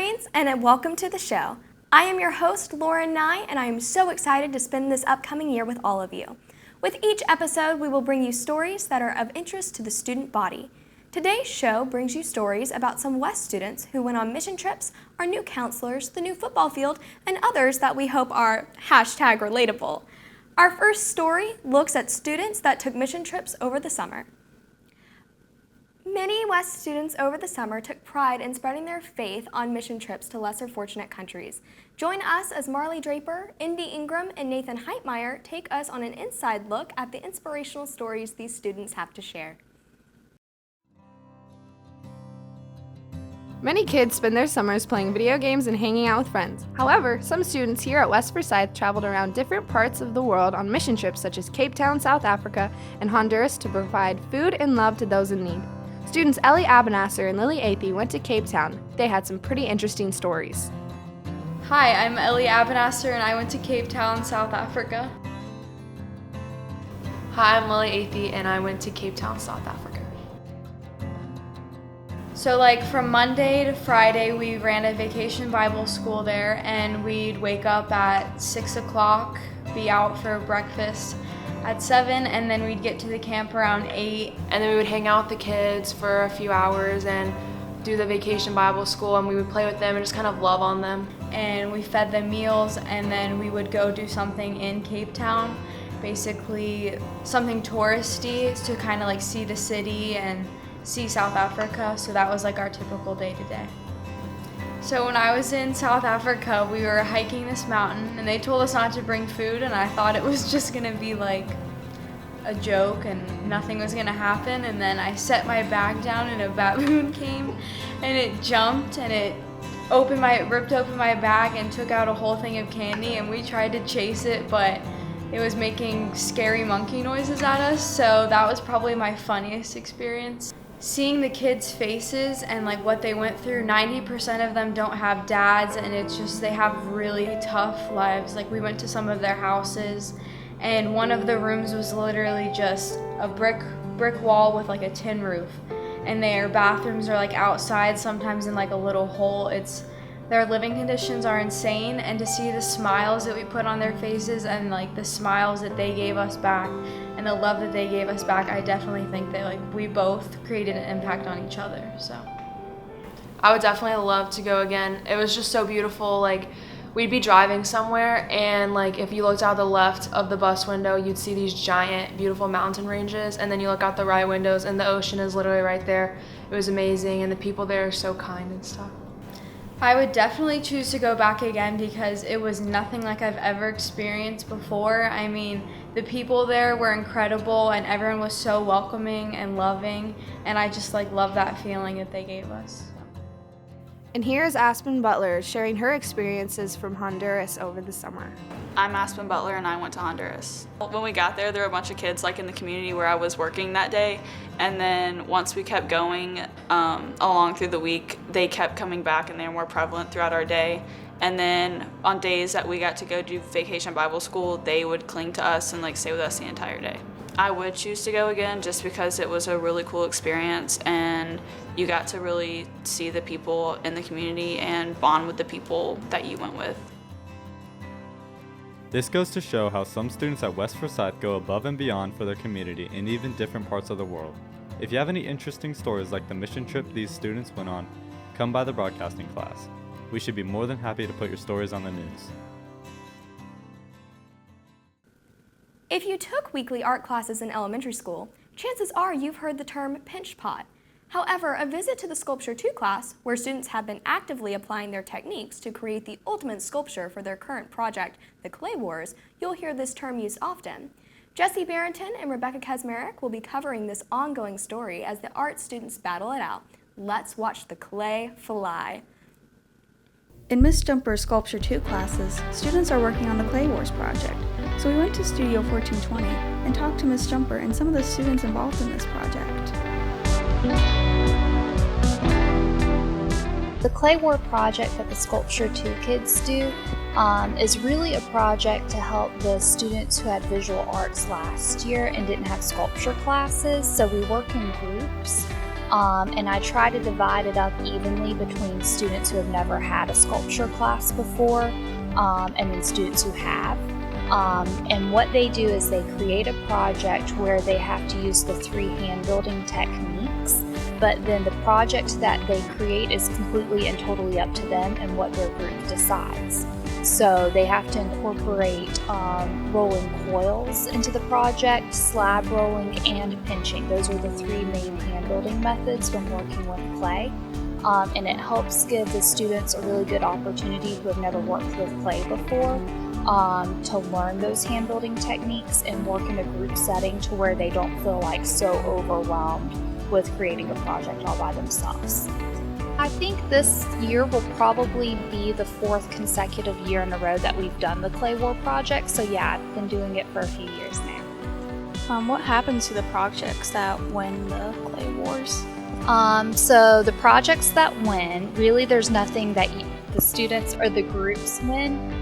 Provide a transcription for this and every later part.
Brains, and welcome to the show. I am your host, Lauren Nye, and I am so excited to spend this upcoming year with all of you. With each episode, we will bring you stories that are of interest to the student body. Today's show brings you stories about some West students who went on mission trips, our new counselors, the new football field, and others that we hope are #relatable. Our first story looks at students that took mission trips over the summer. Many West students over the summer took pride in spreading their faith on mission trips to lesser fortunate countries. Join us as Marley Draper, Indy Ingram, and Nathan Heitmeyer take us on an inside look at the inspirational stories these students have to share. Many kids spend their summers playing video games and hanging out with friends. However, some students here at West Forsyth traveled around different parts of the world on mission trips such as Cape Town, South Africa, and Honduras to provide food and love to those in need. Students Ellie Abenasser and Lily Athey went to Cape Town. They had some pretty interesting stories. Hi, I'm Ellie Abenasser and I went to Cape Town, South Africa. Hi, I'm Lily Athey and I went to Cape Town, South Africa. So from Monday to Friday, we ran a vacation Bible school there, and we'd wake up at 6 o'clock, be out for breakfast at 7, and then we'd get to the camp around 8. And then we would hang out with the kids for a few hours and do the vacation Bible school, and we would play with them and just kind of love on them. And we fed them meals, and then we would go do something in Cape Town, basically something touristy to kind of see the city and see South Africa. So that was our typical day to day. So when I was in South Africa, we were hiking this mountain and they told us not to bring food, and I thought it was just gonna be a joke and nothing was gonna happen. And then I set my bag down and a baboon came and it jumped and it ripped open my bag and took out a whole thing of candy, and we tried to chase it, but it was making scary monkey noises at us. So that was probably my funniest experience. Seeing the kids' faces and what they went through. 90% of them don't have dads, and it's just they have really tough lives. We went to some of their houses, and one of the rooms was literally just a brick wall with a tin roof, and their bathrooms are outside, sometimes in a little hole. Their living conditions are insane, and to see the smiles that we put on their faces and the smiles that they gave us back and the love that they gave us back, I definitely think that we both created an impact on each other. So I would definitely love to go again. It was just so beautiful. We'd be driving somewhere, and if you looked out the left of the bus window, you'd see these giant, beautiful mountain ranges, and then you look out the right windows and the ocean is literally right there. It was amazing, and the people there are so kind and stuff. I would definitely choose to go back again because it was nothing like I've ever experienced before. I mean, the people there were incredible and everyone was so welcoming and loving, and I just love that feeling that they gave us. And here is Aspen Butler sharing her experiences from Honduras over the summer. I'm Aspen Butler and I went to Honduras. When we got there were a bunch of kids in the community where I was working that day, and then once we kept going along through the week, they kept coming back and they were more prevalent throughout our day. And then on days that we got to go do vacation Bible school, they would cling to us and stay with us the entire day. I would choose to go again just because it was a really cool experience and you got to really see the people in the community and bond with the people that you went with. This goes to show how some students at West Forsyth go above and beyond for their community in even different parts of the world. If you have any interesting stories like the mission trip these students went on, come by the broadcasting class. We should be more than happy to put your stories on the news. If you took weekly art classes in elementary school, chances are you've heard the term pinch pot. However, a visit to the Sculpture 2 class, where students have been actively applying their techniques to create the ultimate sculpture for their current project, the Clay Wars, you'll hear this term used often. Jessie Barrington and Rebecca Kasmerick will be covering this ongoing story as the art students battle it out. Let's watch the clay fly. In Miss Jumper's Sculpture 2 classes, students are working on the Clay Wars project, so we went to Studio 1420 and talked to Miss Jumper and some of the students involved in this project. The Clay War project that the Sculpture 2 kids do is really a project to help the students who had visual arts last year and didn't have sculpture classes. So we work in groups and I try to divide it up evenly between students who have never had a sculpture class before and then students who have. And what they do is they create a project where they have to use the 3 hand building techniques, but then the project that they create is completely and totally up to them and what their group decides. So they have to incorporate rolling coils into the project, slab rolling, and pinching. Those are the 3 main hand building methods when working with clay. And it helps give the students a really good opportunity who have never worked with clay before to learn those hand building techniques and work in a group setting to where they don't feel like so overwhelmed with creating a project all by themselves. I think this year will probably be the 4th consecutive year in a row that we've done the Clay War project. So yeah, I've been doing it for a few years now. What happens to the projects that win the Clay Wars? So the projects that win, really there's nothing that the students or the groups win,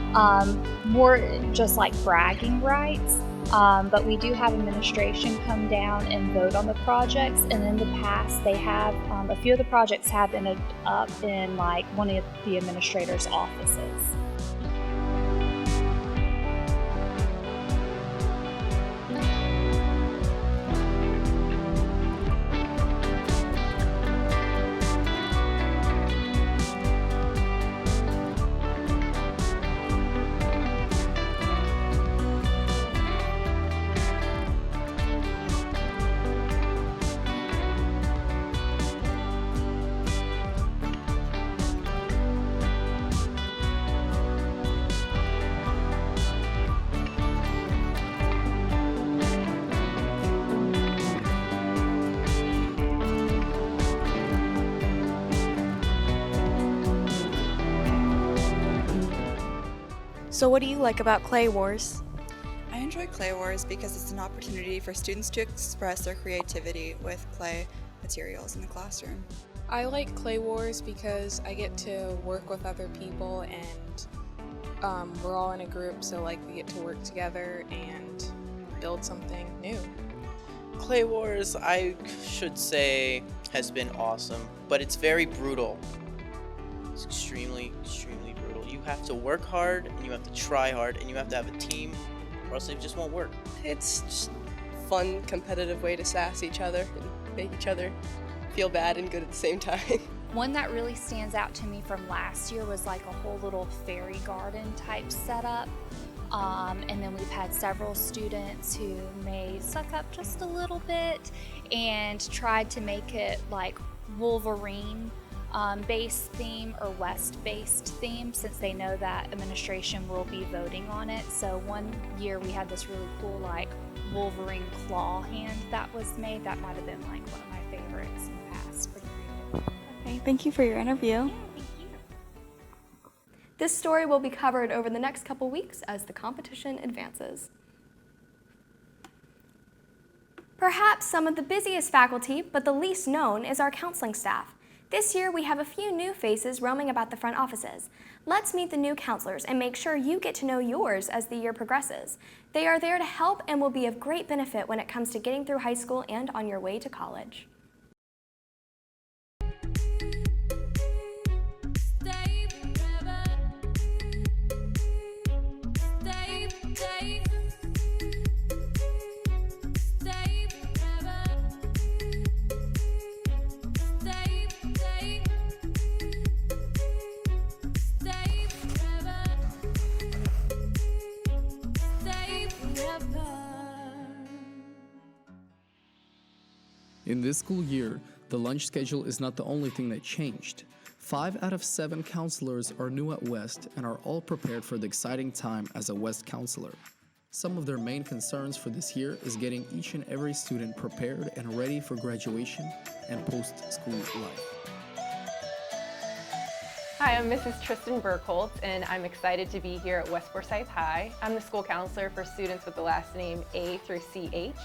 more just like bragging rights. But we do have administration come down and vote on the projects, and in the past they have, a few of the projects have ended up in like one of the administrators' offices. So what do you like about Clay Wars? I enjoy Clay Wars because it's an opportunity for students to express their creativity with clay materials in the classroom. I like Clay Wars because I get to work with other people and we're all in a group, so like we get to work together and build something new. Clay Wars, I should say, has been awesome, but it's very brutal. It's extremely brutal. You have to work hard, and you have to try hard, and you have to have a team, or else it just won't work. It's just a fun, competitive way to sass each other and make each other feel bad and good at the same time. One that really stands out to me from last year was like a whole little fairy garden type setup. And then we've had several students who may suck up just a little bit and tried to make it like Wolverine based theme or West based theme, since they know that administration will be voting on it. So one year we had this really cool like Wolverine claw hand that was made. That might have been like one of my favorites in the past. Pretty creative. Okay, thank you for your interview. This story will be covered over the next couple weeks as the competition advances. Perhaps some of the busiest faculty, but the least known, is our counseling staff. This year, we have a few new faces roaming about the front offices. Let's meet the new counselors and make sure you get to know yours as the year progresses. They are there to help and will be of great benefit when it comes to getting through high school and on your way to college. In this school year, the lunch schedule is not the only thing that changed. 5 out of 7 counselors are new at West and are all prepared for the exciting time as a West counselor. Some of their main concerns for this year is getting each and every student prepared and ready for graduation and post-school life. Hi, I'm Mrs. Tristan Burkholtz, and I'm excited to be here at West Forsyth High. I'm the school counselor for students with the last name A through CH.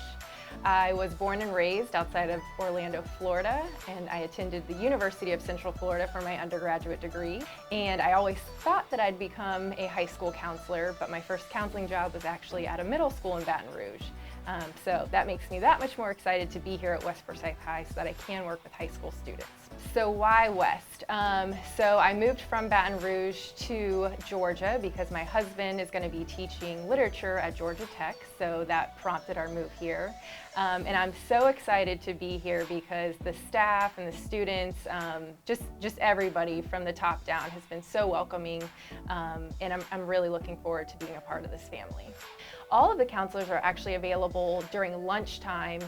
I was born and raised outside of Orlando, Florida, and I attended the University of Central Florida for my undergraduate degree. And I always thought that I'd become a high school counselor, but my first counseling job was actually at a middle school in Baton Rouge. So that makes me that much more excited to be here at West Forsyth High so that I can work with high school students. So why West? So I moved from Baton Rouge to Georgia because my husband is going to be teaching literature at Georgia Tech, so that prompted our move here. And I'm so excited to be here because the staff and the students, just everybody from the top down has been so welcoming, and I'm really looking forward to being a part of this family. All of the counselors are actually available during lunchtime,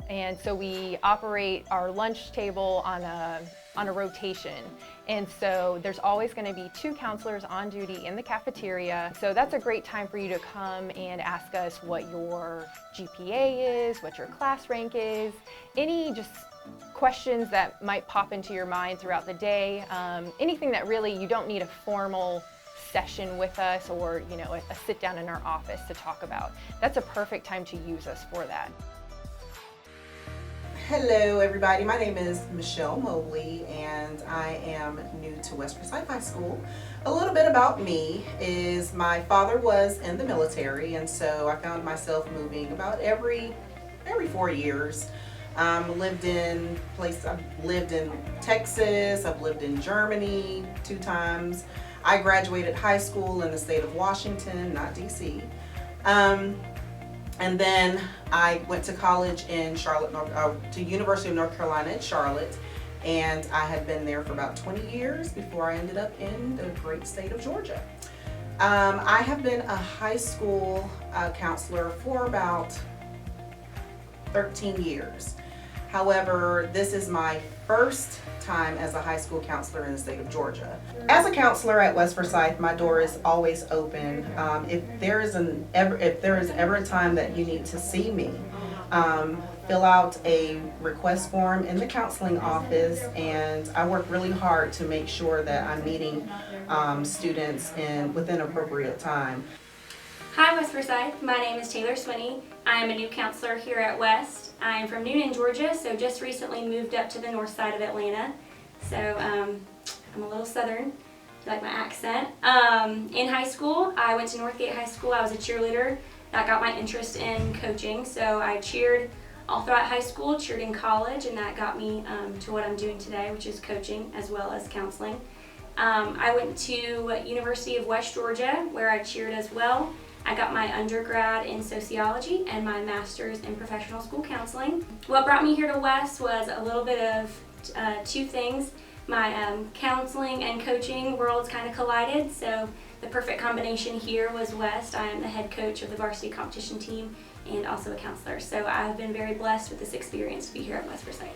and so we operate our lunch table on a rotation. And so there's always going to be 2 counselors on duty in the cafeteria. So that's a great time for you to come and ask us what your GPA is, what your class rank is, any just questions that might pop into your mind throughout the day, anything that really you don't need a formal session with us or a sit down in our office to talk about. That's a perfect time to use us for that. Hello everybody, my name is Michelle Mobley and I am new to West Forsyth High School. A little bit about me is my father was in the military, and so I found myself moving about every 4 years. I've lived in Texas, I've lived in Germany 2 times. I graduated high school in the state of Washington, not DC. And then I went to college in Charlotte, to University of North Carolina at Charlotte, and I had been there for about 20 years before I ended up in the great state of Georgia. I have been a high school counselor for about 13 years. However, this is my first time as a high school counselor in the state of Georgia. As a counselor at West Forsyth, my door is always open. If there is ever a time that you need to see me, fill out a request form in the counseling office, and I work really hard to make sure that I'm meeting students within appropriate time. Hi West Forsyth, my name is Taylor Swinney. I am a new counselor here at West. I am from Newnan, Georgia, so just recently moved up to the north side of Atlanta. So I'm a little southern, if you like my accent. In high school, I went to Northgate High School. I was a cheerleader. That got my interest in coaching, so I cheered all throughout high school, cheered in college, and that got me to what I'm doing today, which is coaching as well as counseling. I went to University of West Georgia, where I cheered as well. I got my undergrad in sociology and my master's in professional school counseling. What brought me here to West was a little bit of 2 things. My counseling and coaching worlds kind of collided, so the perfect combination here was West. I am the head coach of the varsity competition team and also a counselor, so I've been very blessed with this experience to be here at West Forsyth.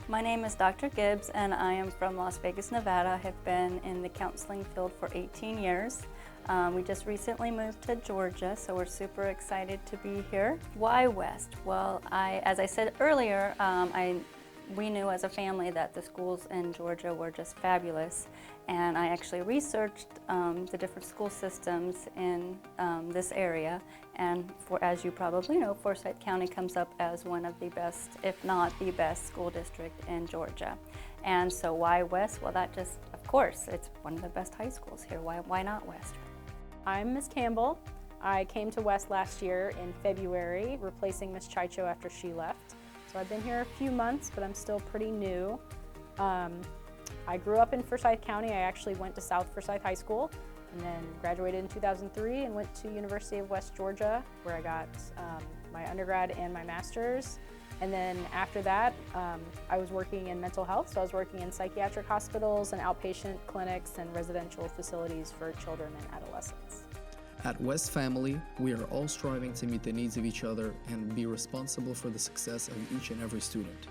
My name is Dr. Gibbs and I am from Las Vegas, Nevada. I have been in the counseling field for 18 years. We just recently moved to Georgia, so we're super excited to be here. Why West? Well, as I said earlier, we knew as a family that the schools in Georgia were just fabulous, and I actually researched the different school systems in this area, and as you probably know, Forsyth County comes up as one of the best, if not the best, school district in Georgia. And so why West? Well, that just, of course, it's one of the best high schools here. Why not West? I'm Ms. Campbell. I came to West last year in February, replacing Ms. Chicho after she left. So I've been here a few months, but I'm still pretty new. I grew up in Forsyth County. I actually went to South Forsyth High School and then graduated in 2003 and went to University of West Georgia, where I got my undergrad and my master's. And then after that, I was working in mental health, so I was working in psychiatric hospitals and outpatient clinics and residential facilities for children and adolescents. At West Family, we are all striving to meet the needs of each other and be responsible for the success of each and every student.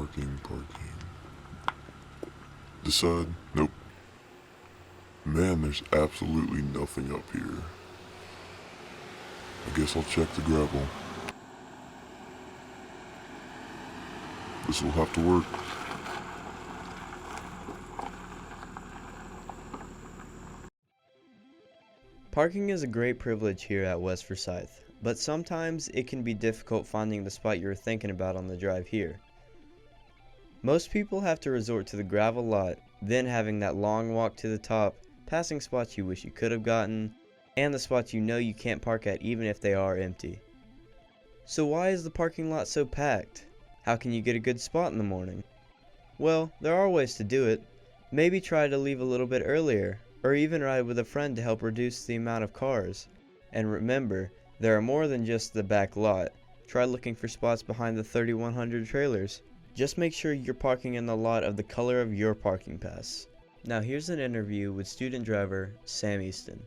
Parking. Decide? Nope. Man, there's absolutely nothing up here. I guess I'll check the gravel. This will have to work. Parking is a great privilege here at West Forsyth, but sometimes it can be difficult finding the spot you were thinking about on the drive here. Most people have to resort to the gravel lot, then having that long walk to the top, passing spots you wish you could have gotten, and the spots you know you can't park at even if they are empty. So why is the parking lot so packed? How can you get a good spot in the morning? Well, there are ways to do it. Maybe try to leave a little bit earlier, or even ride with a friend to help reduce the amount of cars. And remember, there are more than just the back lot. Try looking for spots behind the 3100 trailers. Just make sure you're parking in the lot of the color of your parking pass. Now here's an interview with student driver Sam Easton.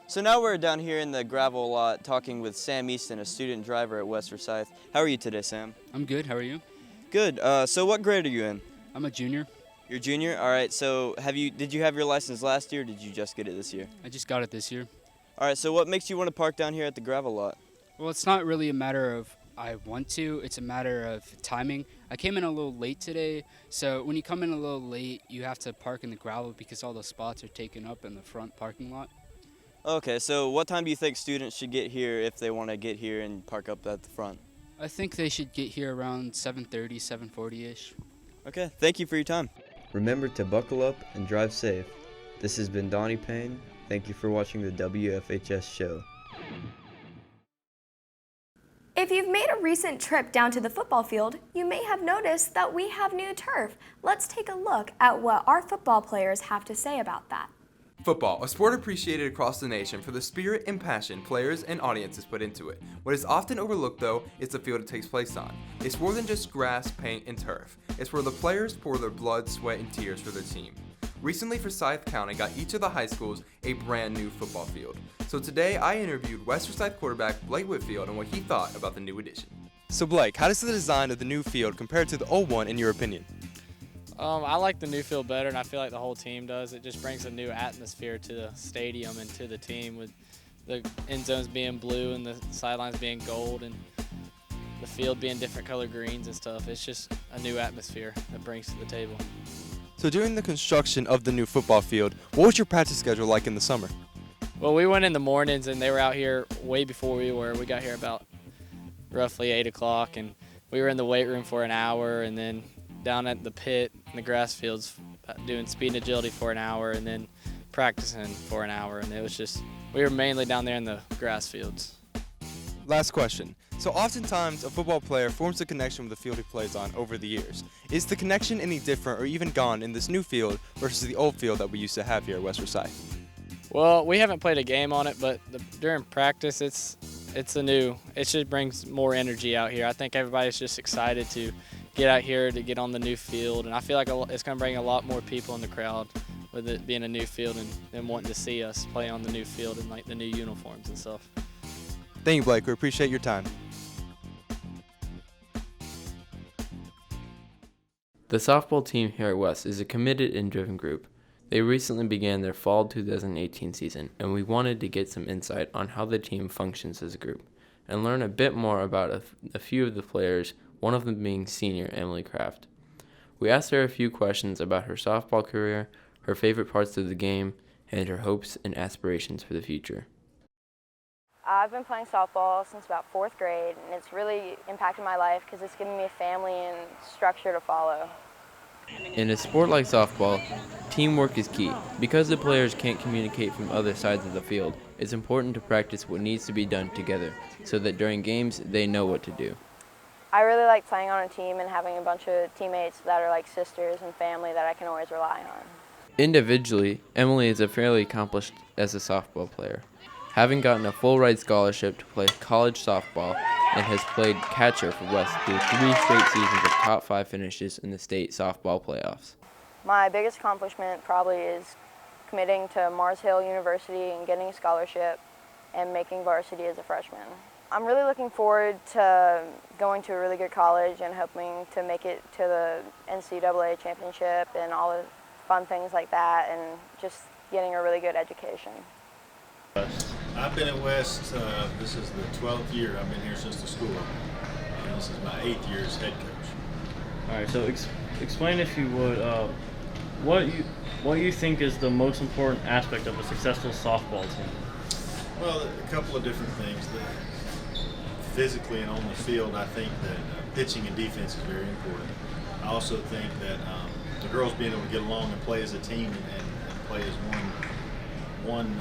So now we're down here in the gravel lot talking with Sam Easton, a student driver at West Forsyth. How are you today, Sam? I'm good. How are you? Good. So what grade are you in? I'm a junior. You're a junior? All right. So did you have your license last year or did you just get it this year? I just got it this year. All right. So what makes you want to park down here at the gravel lot? Well, it's not really a matter of I want to. It's a matter of timing. I came in a little late today. So when you come in a little late, you have to park in the gravel because all the spots are taken up in the front parking lot. Okay. So what time do you think students should get here if they want to get here and park up at the front? I think they should get here around 7:30, 7:40-ish. Okay. Thank you for your time. Remember to buckle up and drive safe. This has been Donnie Payne. Thank you for watching the WFHS show. If you've made a recent trip down to the football field, you may have noticed that we have new turf. Let's take a look at what our football players have to say about that. Football, a sport appreciated across the nation for the spirit and passion players and audiences put into it. What is often overlooked, though, is the field it takes place on. It's more than just grass, paint, and turf. It's where the players pour their blood, sweat, and tears for their team. Recently, Forsyth County got each of the high schools a brand new football field. So today, I interviewed West Forsyth quarterback Blake Whitfield on what he thought about the new addition. So Blake, how does the design of the new field compare to the old one in your opinion? I like the new field better, and I feel like the whole team does. It just brings a new atmosphere to the stadium and to the team, with the end zones being blue and the sidelines being gold and the field being different color greens and stuff. It's just a new atmosphere that brings to the table. So during the construction of the new football field, what was your practice schedule like in the summer? Well, we went in the mornings, and they were out here way before we were. We got here about roughly 8 o'clock, and we were in the weight room for an hour, and then down at the pit in the grass fields doing speed and agility for an hour, and then practicing for an hour. And it was just, we were mainly down there in the grass fields. Last question. So oftentimes a football player forms a connection with the field he plays on over the years. Is the connection any different or even gone in this new field versus the old field that we used to have here at West Forsyth? Well, we haven't played a game on it, but during practice it just brings more energy out here. I think everybody's just excited to get out here to get on the new field, and I feel like it's going to bring a lot more people in the crowd with it being a new field and them wanting to see us play on the new field and like the new uniforms and stuff. Thank you, Blake. We appreciate your time. The softball team here at West is a committed and driven group. They recently began their fall 2018 season, and we wanted to get some insight on how the team functions as a group and learn a bit more about a few of the players, one of them being senior Emily Kraft. We asked her a few questions about her softball career, her favorite parts of the game, and her hopes and aspirations for the future. I've been playing softball since about 4th grade, and it's really impacted my life because it's given me a family and structure to follow. In a sport like softball, teamwork is key. Because the players can't communicate from other sides of the field, it's important to practice what needs to be done together so that during games they know what to do. I really like playing on a team and having a bunch of teammates that are like sisters and family that I can always rely on. Individually, Emily is fairly accomplished as a softball player, having gotten a full-ride scholarship to play college softball and has played catcher for West through 3 straight seasons of top 5 finishes in the state softball playoffs. My biggest accomplishment probably is committing to Mars Hill University and getting a scholarship and making varsity as a freshman. I'm really looking forward to going to a really good college and hoping to make it to the NCAA championship and all the fun things like that, and just getting a really good education. I've been at West, this is the 12th year I've been here since the school. This is my 8th year as head coach. All right, so explain, if you would, what you think is the most important aspect of a successful softball team? Well, a couple of different things. Physically and on the field, I think that pitching and defense is very important. I also think that the girls being able to get along and play as a team and play as one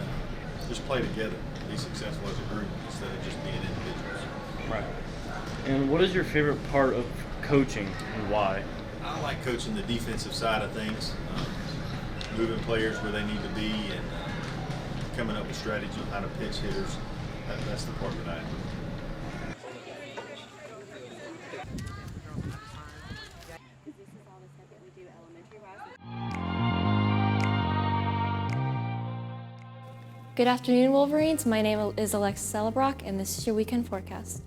just play together, be successful as a group instead of just being individuals. Right. And what is your favorite part of coaching and why? I like coaching the defensive side of things, moving players where they need to be, and coming up with strategy on how to pitch hitters. That's the part that I enjoy. Good afternoon, Wolverines. My name is Alexis Celebrock, and this is your weekend forecast.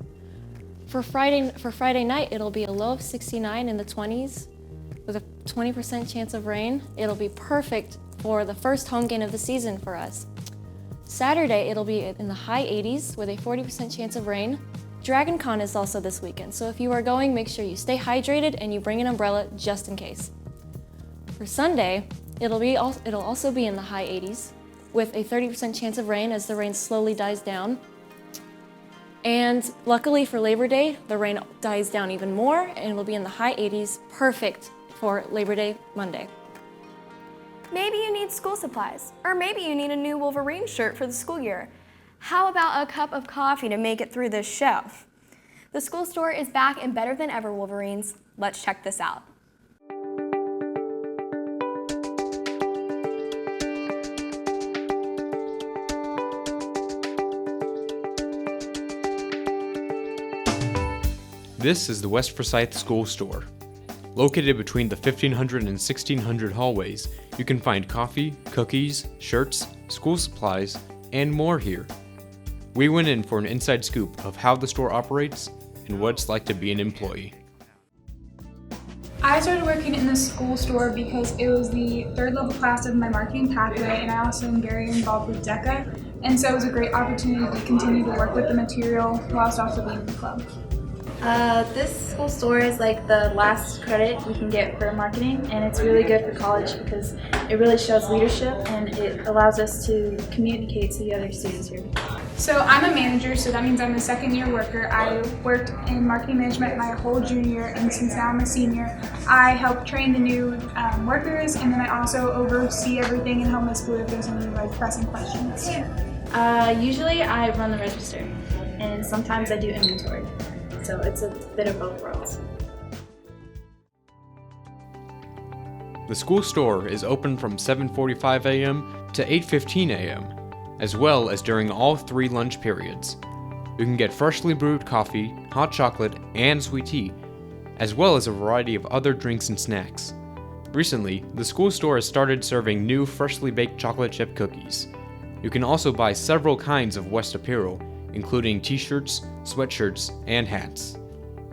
For Friday night, it'll be a low of 69 in the 20s with a 20% chance of rain. It'll be perfect for the first home game of the season for us. Saturday, it'll be in the high 80s with a 40% chance of rain. Dragon Con is also this weekend, so if you are going, make sure you stay hydrated and you bring an umbrella just in case. For Sunday, it'll also be in the high 80s with a 30% chance of rain as the rain slowly dies down. And luckily for Labor Day, the rain dies down even more and will be in the high 80s, perfect for Labor Day Monday. Maybe you need school supplies, or maybe you need a new Wolverine shirt for the school year. How about a cup of coffee to make it through this show? The school store is back and better than ever, Wolverines. Let's check this out. This is the West Forsyth School Store. Located between the 1500 and 1600 hallways, you can find coffee, cookies, shirts, school supplies, and more here. We went in for an inside scoop of how the store operates and what it's like to be an employee. I started working in the school store because it was the third level class of my marketing pathway, and I also am very involved with DECA, and so it was a great opportunity to continue to work with the material whilst also being in the club. This school store is like the last credit we can get for marketing, and it's really good for college because it really shows leadership and it allows us to communicate to the other students here. So I'm a manager, so that means I'm a second year worker. I worked in marketing management my whole junior year, and since now I'm a senior, I help train the new workers, and then I also oversee everything and help my school if there's any pressing questions. Usually I run the register, and sometimes I do inventory. So it's a bit of both worlds. The school store is open from 7:45 a.m. to 8:15 a.m., as well as during all 3 lunch periods. You can get freshly brewed coffee, hot chocolate, and sweet tea, as well as a variety of other drinks and snacks. Recently, the school store has started serving new freshly baked chocolate chip cookies. You can also buy several kinds of West apparel, including t-shirts, sweatshirts, and hats.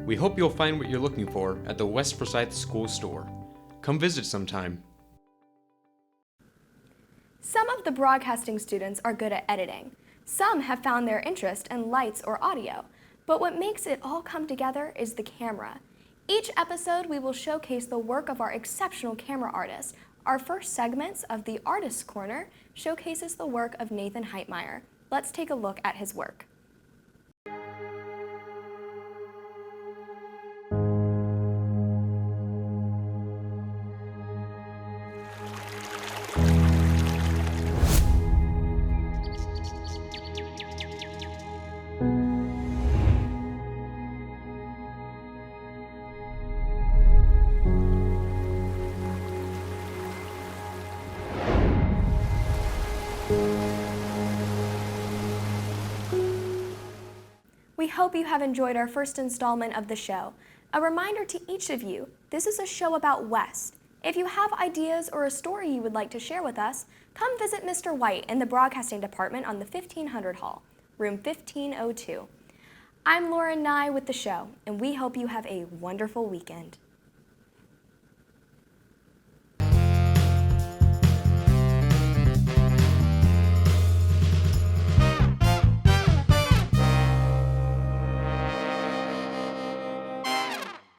We hope you'll find what you're looking for at the West Forsyth School Store. Come visit sometime. Some of the broadcasting students are good at editing. Some have found their interest in lights or audio. But what makes it all come together is the camera. Each episode, we will showcase the work of our exceptional camera artists. Our first segments of the Artist's Corner showcases the work of Nathan Heitmeyer. Let's take a look at his work. We hope you have enjoyed our first installment of the show. A reminder to each of you, this is a show about West. If you have ideas or a story you would like to share with us, come visit Mr. White in the Broadcasting Department on the 1500 Hall, room 1502. I'm Lauren Nye with the show, and we hope you have a wonderful weekend.